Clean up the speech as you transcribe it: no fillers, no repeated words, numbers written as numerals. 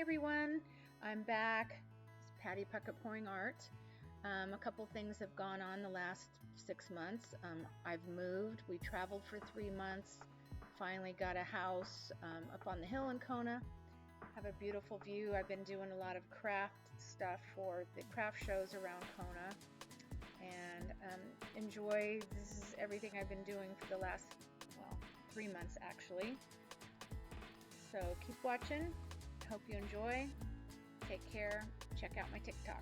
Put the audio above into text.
everyone, I'm back. It's Patty Puckett Pouring Art. A couple things have gone on the last 6 months. I've moved. We traveled for 3 months. Finally got a house up on the hill in Kona. Have a beautiful view. I've been doing a lot of craft stuff for the craft shows around Kona, and enjoy. This is everything I've been doing for the last 3 months actually. So keep watching. Hope you enjoy. Take care. Check out my TikTok.